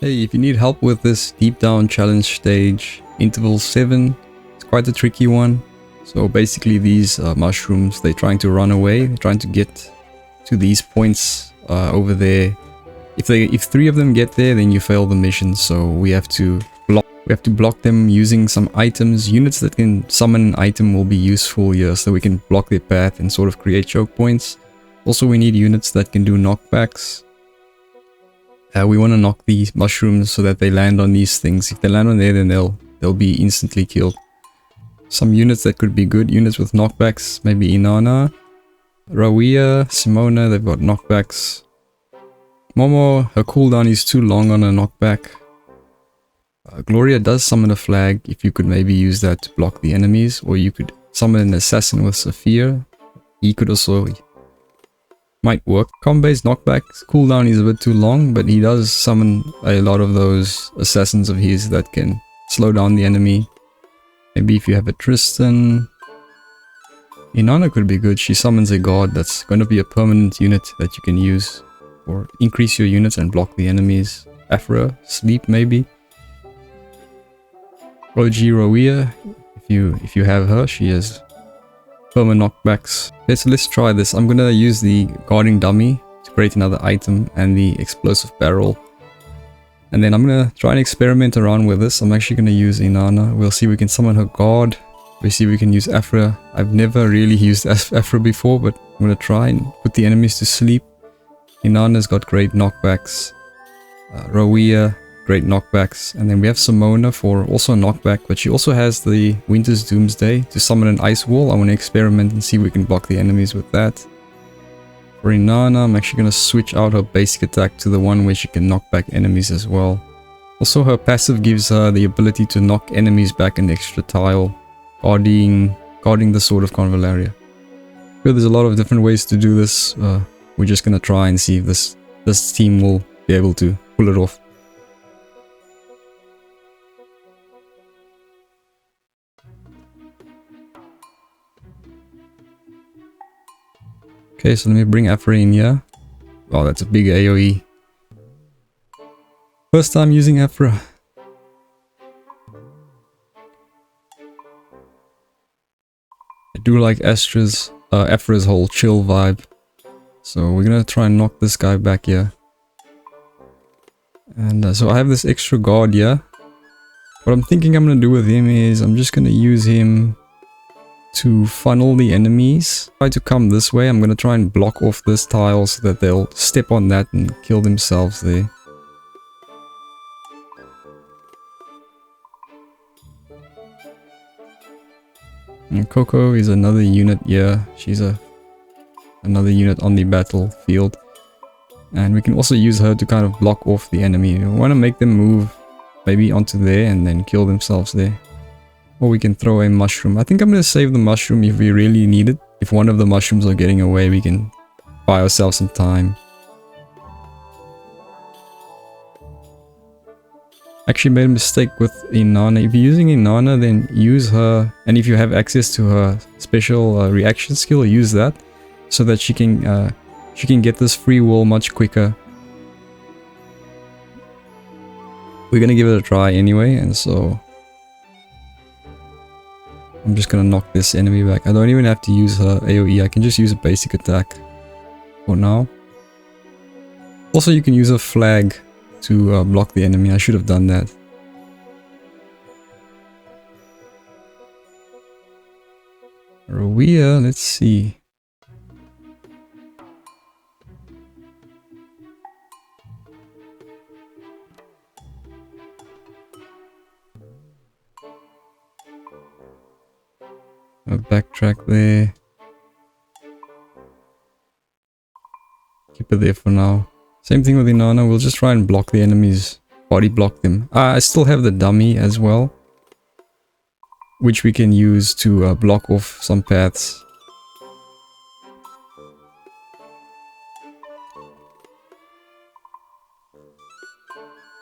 Hey, if you need help with this deep down challenge stage, interval 7, it's quite a tricky one. So basically these mushrooms, they're trying to run away, they're trying to get to these points over there. If 3 of them get there, then you fail the mission, so we have to block them using some items. Units that can summon an item will be useful here, so we can block their path and sort of create choke points. Also, we need units that can do knockbacks. We want to knock these mushrooms so that they land on these things. If they land on there, then they'll be instantly killed. Some units that could be good units with knockbacks, maybe Inanna, Rawia, Simona, they've got knockbacks. Momo, her cooldown is too long on a knockback. Gloria does summon a flag, if you could maybe use that to block the enemies, or you could summon an assassin with Saphir. He could also might work. Combe's knockback cooldown is a bit too long, but he does summon a lot of those assassins of his that can slow down the enemy. Maybe if you have a Tristan. Inanna could be good. She summons a god that's going to be a permanent unit that you can use, or increase your units and block the enemies. Afra, Sleep maybe. OG Rawia, if you have her, she has perma knockbacks. Okay, so let's try this. I'm gonna use the guarding dummy to create another item and the explosive barrel. And then I'm gonna try and experiment around with this. I'm actually gonna use Inanna. We'll see if we can summon her god. We'll see if we can use Afra. I've never really used Afra before, but I'm gonna try and put the enemies to sleep. Inanna's got great knockbacks. Rawia, great knockbacks. And then we have Simona for also a knockback, but she also has the Winter's Doomsday to summon an ice wall. I want to experiment and see if we can block the enemies with that. For Inanna, I'm actually going to switch out her basic attack to the one where she can knock back enemies as well. Also, her passive gives her the ability to knock enemies back an extra tile, guarding the Sword of Convallaria. Sure, there's a lot of different ways to do this. We're just going to try and see if this team will be able to pull it off. Okay, so let me bring Afra in here. Wow, that's a big AoE. First time using Afra. I do like Afra's whole chill vibe. So we're gonna try and knock this guy back here. And so I have this extra guard here. What I'm thinking I'm gonna do with him is I'm just gonna use him to funnel the enemies. Try to come this way. I'm gonna try and block off this tile so that they'll step on that and kill themselves there. And Coco is another unit here. She's another unit on the battlefield. And we can also use her to kind of block off the enemy. We want to make them move maybe onto there and then kill themselves there. Or we can throw a mushroom. I think I'm going to save the mushroom if we really need it. If one of the mushrooms are getting away, we can buy ourselves some time. Actually made a mistake with Inanna. If you're using Inanna, then use her. And if you have access to her special reaction skill, use that. So that she can get this free will much quicker. We're going to give it a try anyway, and so I'm just gonna knock this enemy back. I don't even have to use her AoE, I can just use a basic attack for now. Also, you can use a flag to block the enemy. I should have done that. Rawia, let's see. I'll backtrack there. Keep it there for now. Same thing with Inanna, we'll just try and block the enemies. Body block them. I still have the dummy as well, which we can use to block off some paths.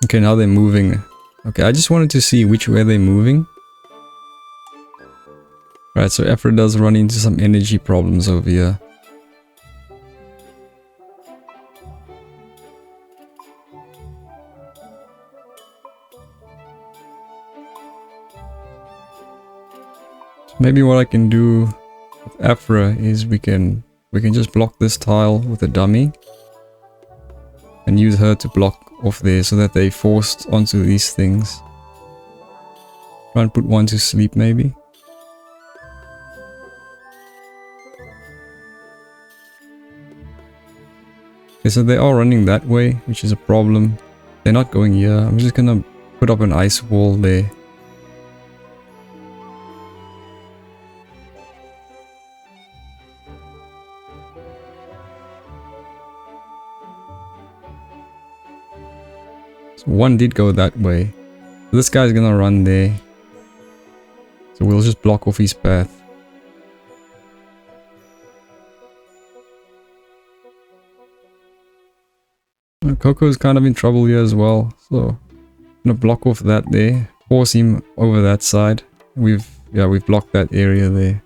Okay, now they're moving. Okay, I just wanted to see which way they're moving. Right, so Afra does run into some energy problems over here. Maybe what I can do with Afra is we can just block this tile with a dummy and use her to block off there so that they forced onto these things. Try and put one to sleep maybe. Okay, so they are running that way, which is a problem. They're not going here. I'm just gonna put up an ice wall there. So one did go that way. So this guy's gonna run there. So we'll just block off his path. Coco's kind of in trouble here as well. So I'm gonna block off that there. Force him over that side. We've blocked that area there.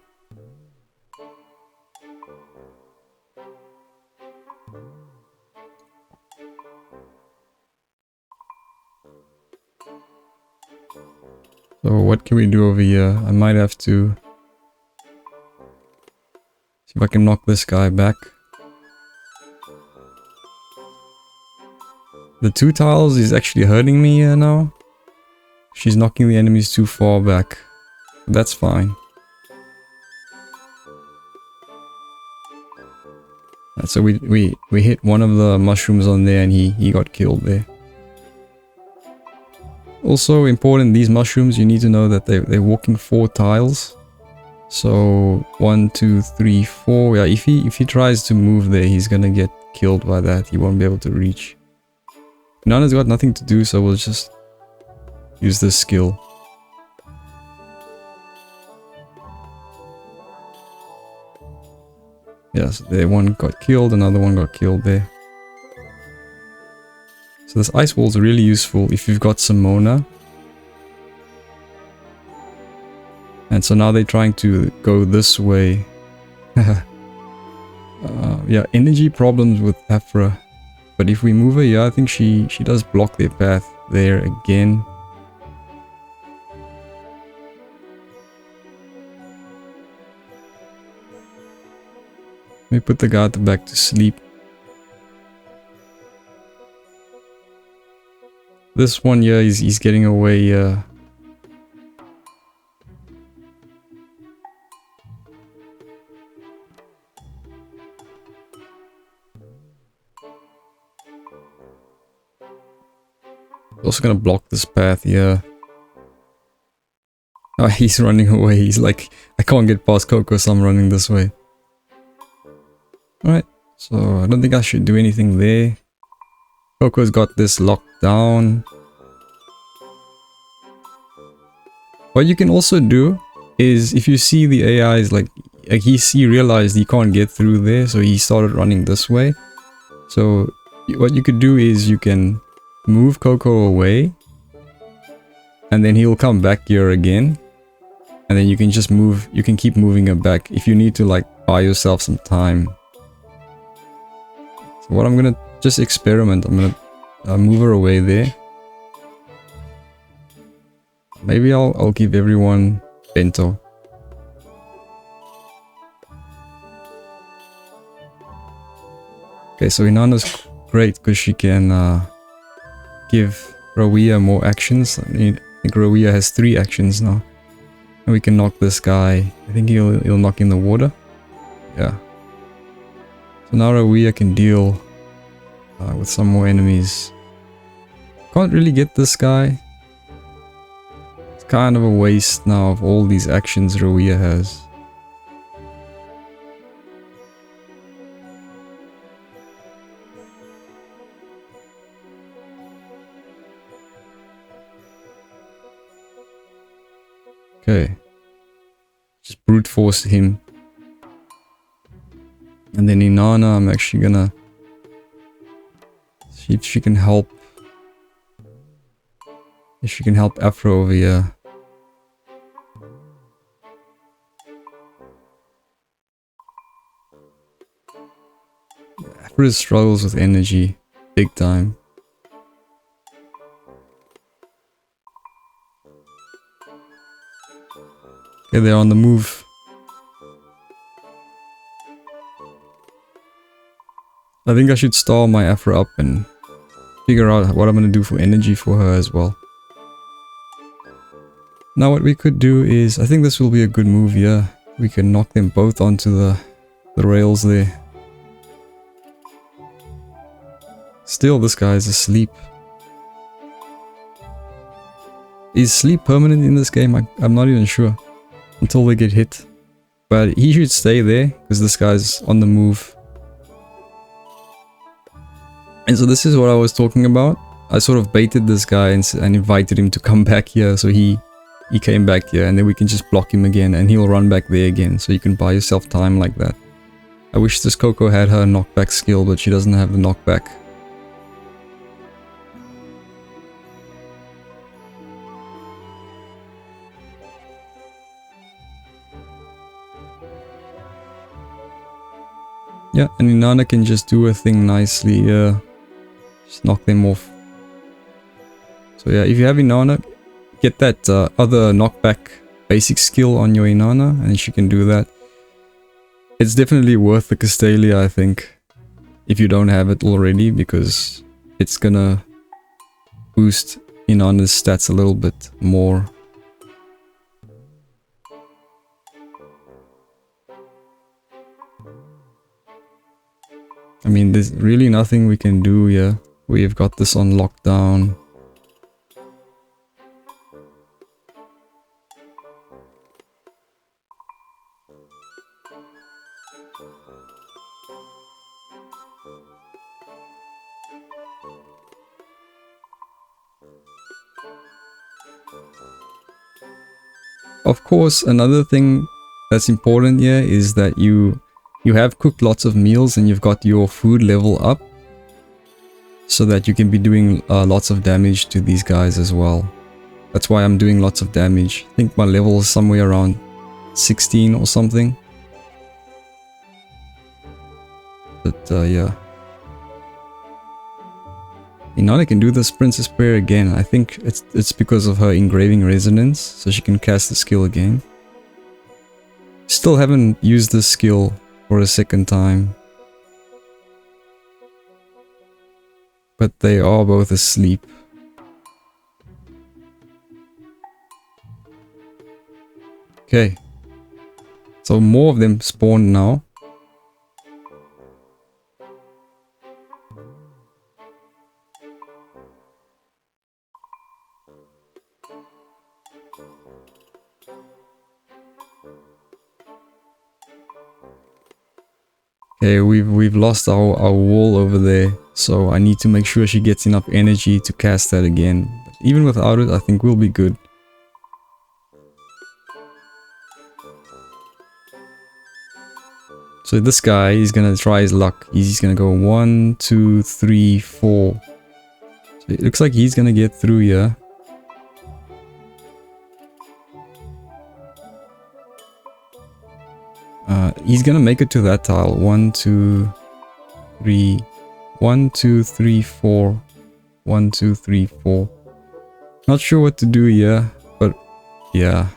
So what can we do over here? I might have to see if I can knock this guy back. The 2 tiles is actually hurting me here now. She's knocking the enemies too far back. That's fine. So we hit one of the mushrooms on there and he got killed there. Also important, these mushrooms, you need to know that they're walking 4 tiles. So 1, 2, 3, 4. Yeah, if he tries to move there, he's gonna get killed by that. He won't be able to reach. Nana's got nothing to do, so we'll just use this skill. Yes, there one got killed, another one got killed there. So this ice wall is really useful if you've got some Mona. And so now they're trying to go this way. Yeah, energy problems with Afra. But if we move her here, I think she does block their path there again. Let me put the guy at the back to sleep. This one here, he's getting away. Also gonna block this path here. Oh, he's running away. He's like, I can't get past Coco, so I'm running this way. Alright, so I don't think I should do anything there. Coco's got this locked down. What you can also do is, if you see the AI is like he realized he can't get through there, so he started running this way. So what you could do is you can move Coco away, and then he'll come back here again, and then you can just move, you can keep moving him back if you need to, like, buy yourself some time. So what I'm gonna just experiment, I'm gonna move her away there. Maybe I'll give everyone bento. Okay, so Inanna's great because she can give Rawia more actions. I think Rawia has 3 actions now. And we can knock this guy. I think he'll knock in the water. Yeah. So now Rawia can deal with some more enemies. Can't really get this guy. It's kind of a waste now of all these actions Rawia has. Okay. Just brute force him. And then Inanna, I'm actually gonna see if she can help. If she can help Afro over here. Afro struggles with energy big time. Okay, they're on the move. I think I should stall my Afra up and figure out what I'm gonna do for energy for her as well. Now what we could do is, I think this will be a good move here. We can knock them both onto the rails there. Still, this guy is asleep. Is sleep permanent in this game? I'm not even sure. Until they get hit. But he should stay there, because this guy's on the move. And so this is what I was talking about. I sort of baited this guy and invited him to come back here, so he came back here, and then we can just block him again, and he'll run back there again, so you can buy yourself time like that. I wish this Coco had her knockback skill, but she doesn't have the knockback. Yeah, and Inanna can just do a thing nicely, just knock them off. So yeah, if you have Inanna, get that other knockback basic skill on your Inanna, and she can do that. It's definitely worth the Castalia, I think, if you don't have it already, because it's gonna boost Inanna's stats a little bit more. I mean, there's really nothing we can do here. We've got this on lockdown. Of course, another thing that's important here is that you have cooked lots of meals and you've got your food level up, so that you can be doing lots of damage to these guys as well. That's why I'm doing lots of damage. I think my level is somewhere around 16 or something. But yeah. Inanna can do this Princess Prayer again. I think it's because of her engraving resonance, so she can cast the skill again. Still haven't used this skill for a second time. But they are both asleep. Okay. So more of them spawned now. Okay, we've lost our wall over there, so I need to make sure she gets enough energy to cast that again. But even without it, I think we'll be good. So this guy is gonna try his luck. He's gonna go 1, 2, 3, 4. So it looks like he's gonna get through here. He's gonna make it to that tile. 1, 2, 3. 1, 2, 3, 4. 1, 2, 3, 4. Not sure what to do here, but yeah.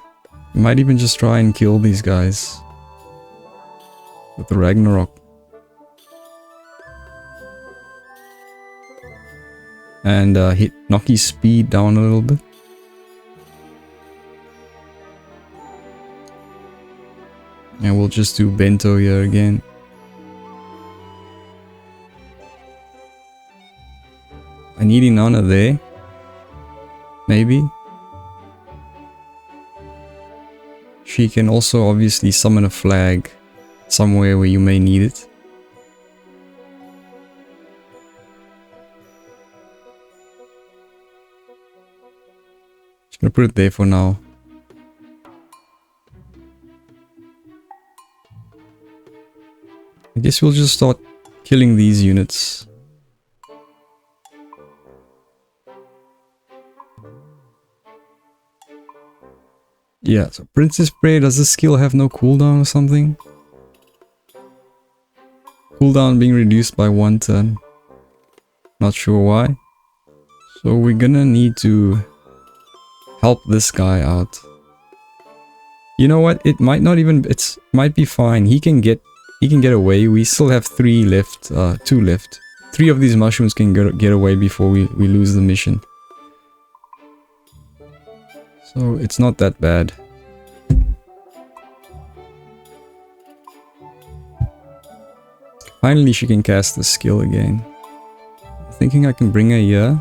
Might even just try and kill these guys with the Ragnarok. And knock his speed down a little bit. And we'll just do Bento here again. I need Inanna there. Maybe. She can also obviously summon a flag somewhere where you may need it. Just gonna put it there for now. I guess we'll just start killing these units. Yeah, so Princess Prayer, does this skill have no cooldown or something? Cooldown being reduced by 1 turn. Not sure why. So we're gonna need to help this guy out. You know what? It might not even... might be fine. He can get away. We still have 3 left. 2 left. 3 of these mushrooms can get away before we lose the mission. So it's not that bad. Finally she can cast the skill again. Thinking I can bring her here.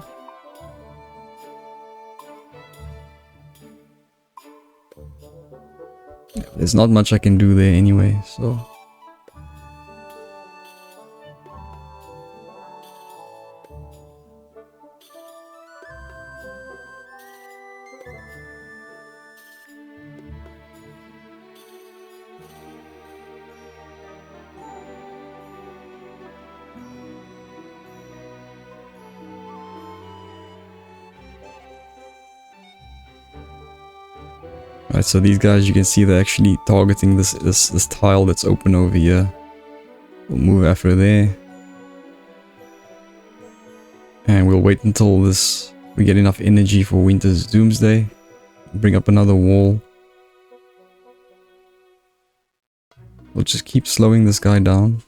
There's not much I can do there anyway, so... Right, so these guys, you can see they're actually targeting this tile that's open over here. We'll move after there. And we'll wait until we get enough energy for Winter's Doomsday. Bring up another wall. We'll just keep slowing this guy down.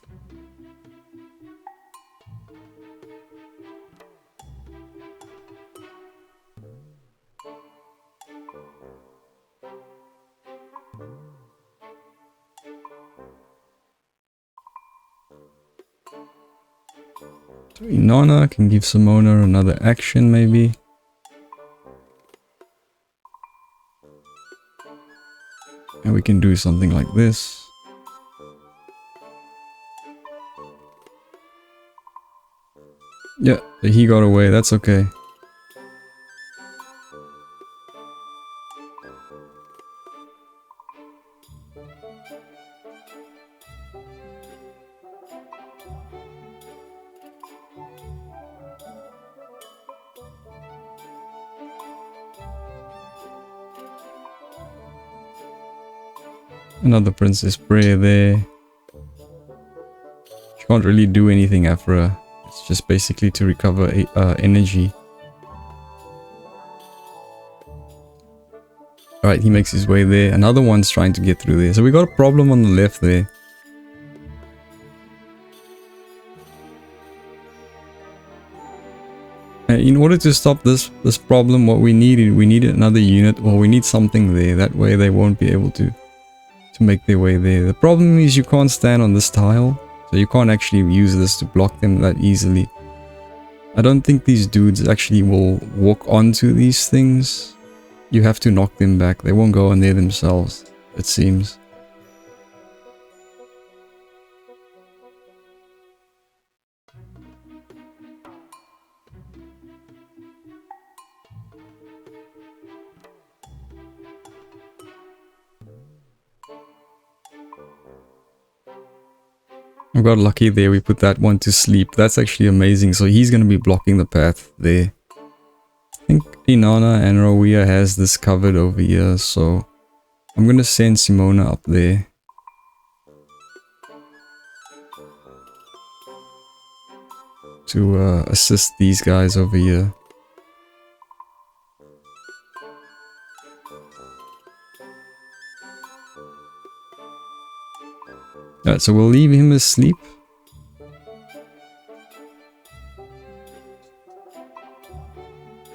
So Inanna can give Simona another action maybe. And we can do something like this. Yeah, he got away, that's okay. Another Princess Prayer there. She can't really do anything after her. It's just basically to recover energy. Alright, he makes his way there. Another one's trying to get through there. So we got a problem on the left there. In order to stop this problem, what we needed another unit, or we need something there. That way they won't be able to make their way there. The problem is you can't stand on this tile, so you can't actually use this to block them that easily. I don't think these dudes actually will walk onto these things. You have to knock them back. They won't go on there themselves, it seems. I got lucky there, we put that one to sleep. That's actually amazing. So he's going to be blocking the path there. I think Inanna and Rowea has this covered over here, so I'm going to send Simona up there. To assist these guys over here. Alright, so we'll leave him asleep.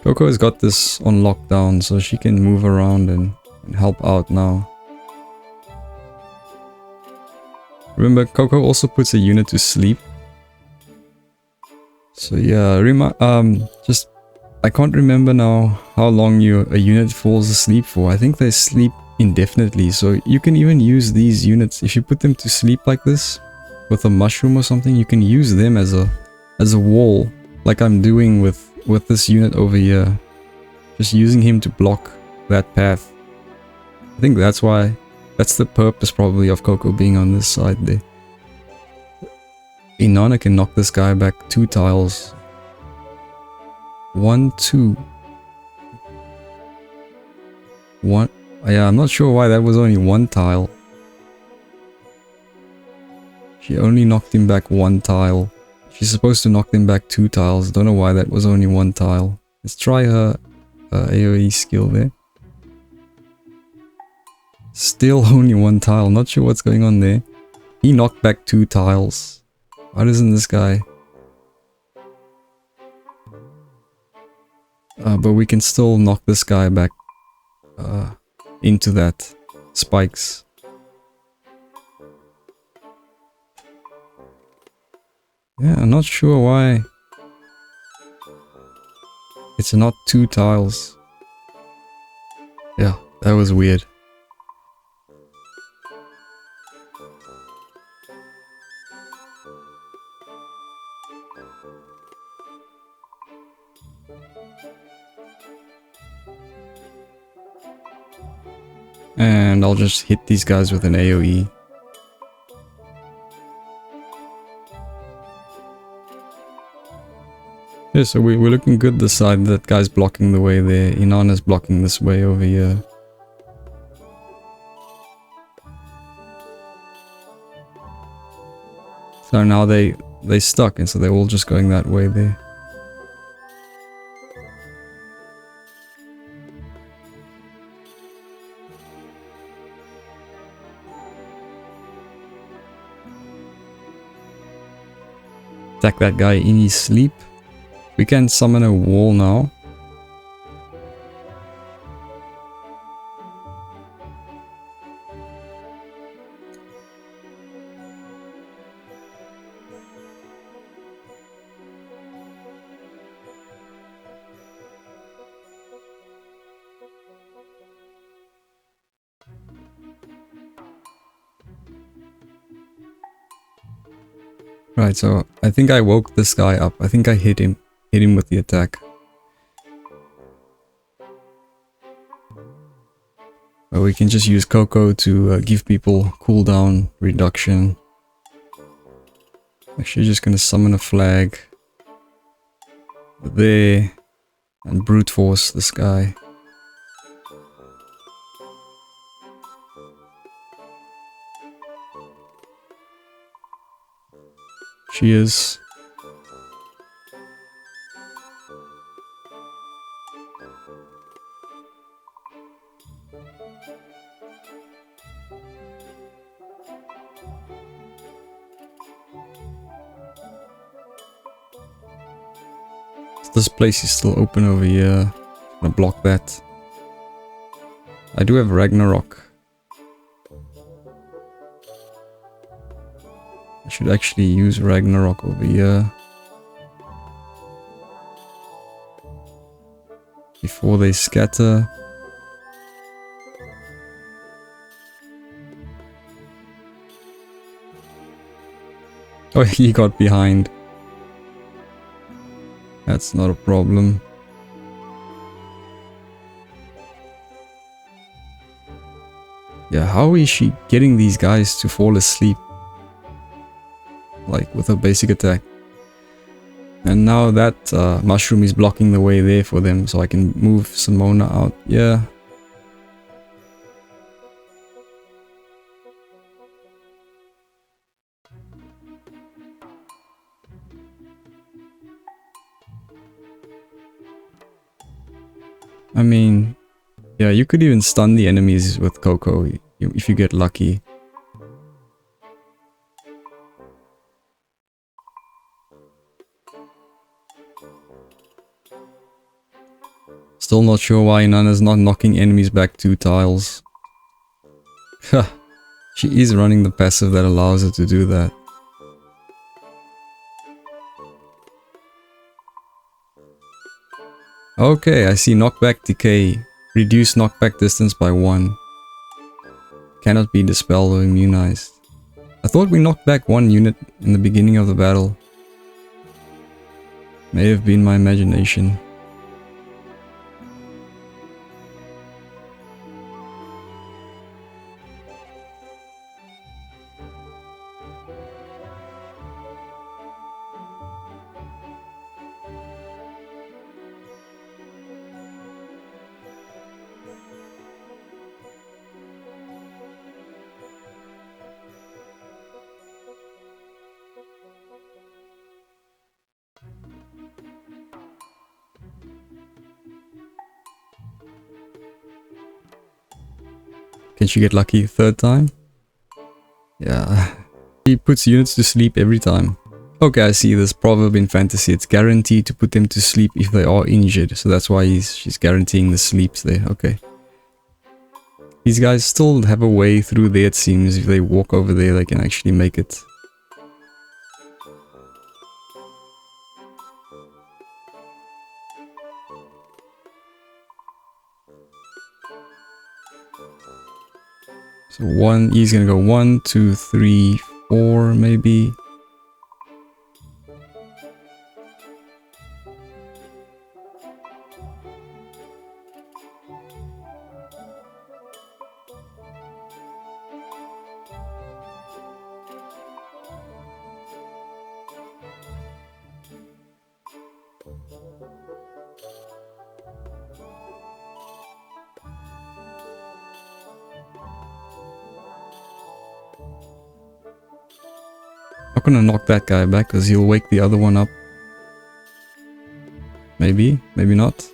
Coco has got this on lockdown, so she can move around and help out now. Remember, Coco also puts a unit to sleep. So yeah, I can't remember now how long a unit falls asleep for. I think they sleep indefinitely, so you can even use these units if you put them to sleep like this with a mushroom or something. You can use them as a wall, like I'm doing with this unit over here, just using him to block that path. I think that's the purpose probably of Coco being on this side there. Inanna can knock this guy back 2 tiles. 1, 2. 1. Yeah, I'm not sure why that was only 1 tile. She only knocked him back 1 tile. She's supposed to knock them back 2 tiles. Don't know why that was only 1 tile. Let's try her AoE skill there. Still only one tile. Not sure what's going on there. He knocked back 2 tiles. Why doesn't this guy? But we can still knock this guy back into that spikes. Yeah, I'm not sure why it's not 2 tiles. Yeah, that was weird. And I'll just hit these guys with an AoE. Yeah, so we're looking good this side. That guy's blocking the way there. Inanna's blocking this way over here. So now they stuck, and so they're all just going that way there. Attack that guy in his sleep. We can summon a wall now. Right, so I think I woke this guy up. I think I hit him with the attack. But we can just use Coco to give people cooldown reduction. Actually, just gonna summon a flag there and brute force this guy. She is. This place is still open over here. I'm gonna block that. I do have Ragnarok. I should actually use Ragnarok over here before they scatter. Oh, he got behind. That's not a problem. Yeah, how is she getting these guys to fall asleep? Like with a basic attack. And now that mushroom is blocking the way there for them, so I can move Simona out. Yeah. I mean, yeah, you could even stun the enemies with Coco if you get lucky. Still not sure why Nana's not knocking enemies back 2 tiles. She is running the passive that allows her to do that. Okay, I see knockback decay. Reduce knockback distance by 1. Cannot be dispelled or immunized. I thought we knocked back 1 unit in the beginning of the battle. May have been my imagination. Can she get lucky third time? Yeah. She puts units to sleep every time. Okay, I see this proverb in fantasy. It's guaranteed to put them to sleep if they are injured. So that's why she's guaranteeing the sleeps there. Okay. These guys still have a way through there, it seems. If they walk over there, they can actually make it. So he's gonna go 1, 2, 3, 4 maybe. I'm gonna knock that guy back because he'll wake the other one up. Maybe, maybe not.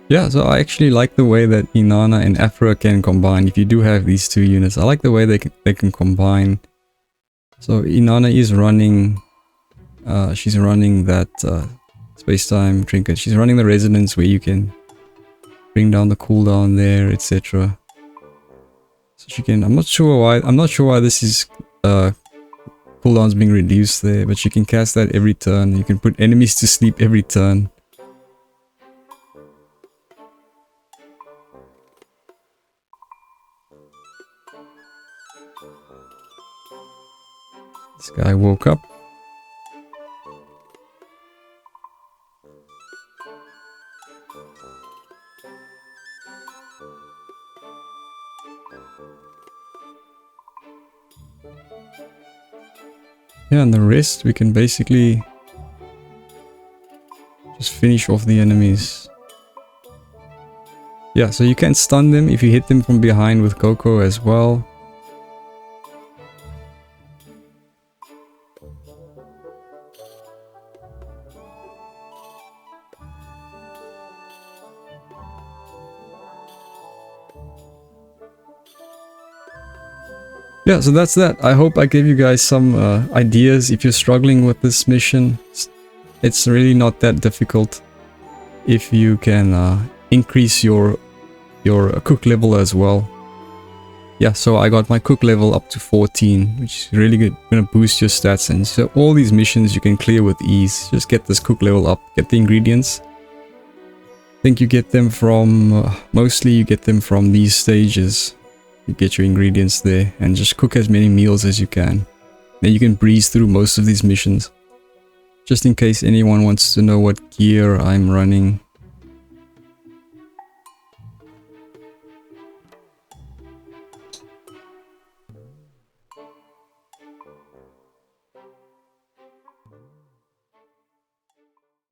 Yeah, so I actually like the way that Inanna and Afra can combine. If you do have these two units, I like the way they can combine. So Inanna is running, she's running that space-time trinket. She's running the resonance where you can bring down the cooldown there, etc. So she can. I'm not sure why this is cooldown's being reduced there, but she can cast that every turn. You can put enemies to sleep every turn. This guy woke up. Yeah, and the rest we can basically just finish off the enemies. Yeah, so you can stun them if you hit them from behind with Coco as well. Yeah, so that's that. I hope I gave you guys some ideas if you're struggling with this mission. It's really not that difficult if you can increase your cook level as well. Yeah, so I got my cook level up to 14, which is really good. Gonna boost your stats, and so all these missions you can clear with ease. Just get this cook level up, get the ingredients. I think you get them from, mostly you get them from these stages. You get your ingredients there and just cook as many meals as you can. Then you can breeze through most of these missions. Just in case anyone wants to know what gear I'm running.